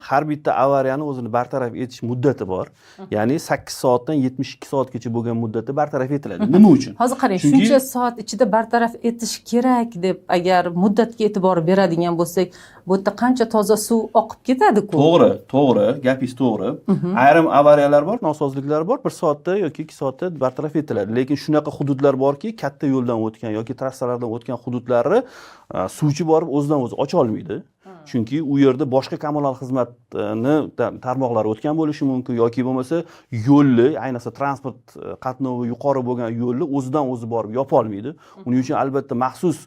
har bitta avariyani o'zini bartaraf etish muddati bor. Ya'ni 8 soatdan 72 soatgacha bo'lgan muddatda bartaraf etiladi. Nima uchun? Hozir qarang, shuncha soat ichida bartaraf etish kerak deb agar muddatga e'tibor beradigan bo'lsak, bu yerda qancha toza suv oqib ketadi-ku. To'g'ri, gapingiz to'g'ri. Ayrim avariyalar bor, nosozliklar bor, 1 soatda yoki 2 soatda bartaraf etiladi. Lekin shunaqa hududlar borki, katta yo'ldan o'tgan yoki trassalardan o'tgan hududlarni suvchi borib o'zidan o'zi ocha olmaydi. Chunki u yerda boshqa kommunal xizmatni tarmoqlari o'tgan bo'lishi mumkin yoki bo'lmasa yo'lni, ayniqsa transport qatnovi yuqori bo'lgan yo'lni o'zidan o'zi borib yopa olmaydi. Uning uchun albatta maxsus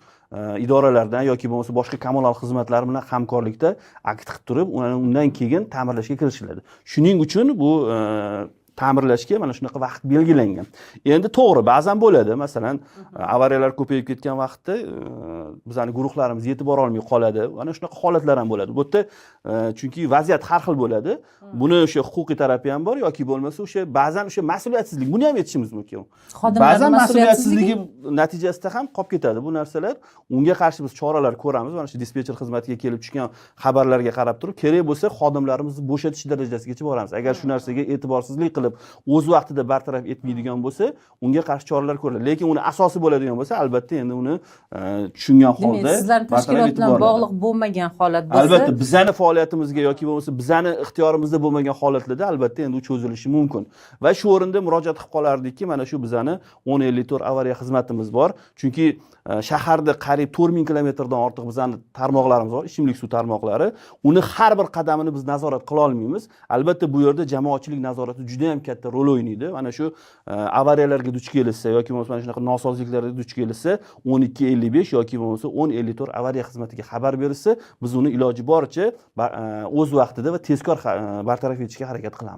idoralardan yoki bo'lmasa boshqa kommunal xizmatlar bilan hamkorlikda akt qilib turib, undan keyin ta'mirlashga kirishiladi. Shuning uchun bu ta'mirlashga mana shunaqa vaqt belgilangan. Endi to'g'ri, ba'zan bo'ladi. Masalan, avariyalar ko'payib ketgan vaqtda bizning guruhlarimiz yetib bora olmay qoladi. Mana shunaqa holatlar ham bo'ladi. Bu yerda chunki vaziyat har xil bo'ladi. Buni o'sha huquqiy tarafi ham bor yoki bo'lmasa o'sha ba'zan o'sha mas'uliyatsizlik, buni ham aytishimiz mumkin. Ba'zan mas'uliyatsizligi natijasida ham qolib ketadi bu narsalar. Unga qarshi biz choralar ko'ramiz. Mana shu dispetcher xizmatiga kelib tushgan xabarlarga qarab turib, kerak bo'lsa xodimlarimizni bo'shatish darajasigacha boramiz. Agar shu narsaga e'tiborsizlik qilib o'z vaqtida bartaraf etmaydigan bo'lsa, unga qarshi choralar ko'riladi. Lekin uni asosi bo'ladigan bo'lsa, albatta endi uni tushungan holda sizlar tashkilot bilan bog'liq bo'lmagan holat bo'lsa, albatta bizning faoliyatimizga yoki bo'lmasa bizning ixtiyorimizda bo'lmagan holatlarda albatta endi u cho'zilishi mumkin. Va shu o'rinda murojaat qilib qolardikki, mana shu bizning 1054 avariya xizmatimiz bor. Chunki shaharda qariyb 4000 kilometrdan ortiq bizning tarmoqlarimiz bor, ichimlik suv tarmoqlari. Uni har bir qadamini biz nazorat qila olmaymiz. Albatta bu yerda jamoatchilik nazorati juda ham katta rol o'ynaydi. Mana shu avariyalarga duch kelsa yoki bo'lmasa mana shunaqa nosozliklarga duch kelsa 1255 yoki bo'lmasa 1054 avariya xizmatiga xabar berilsa, biz uni iloji boricha o'z vaqtida va tezkor bartaraf etishga harakat qilamiz.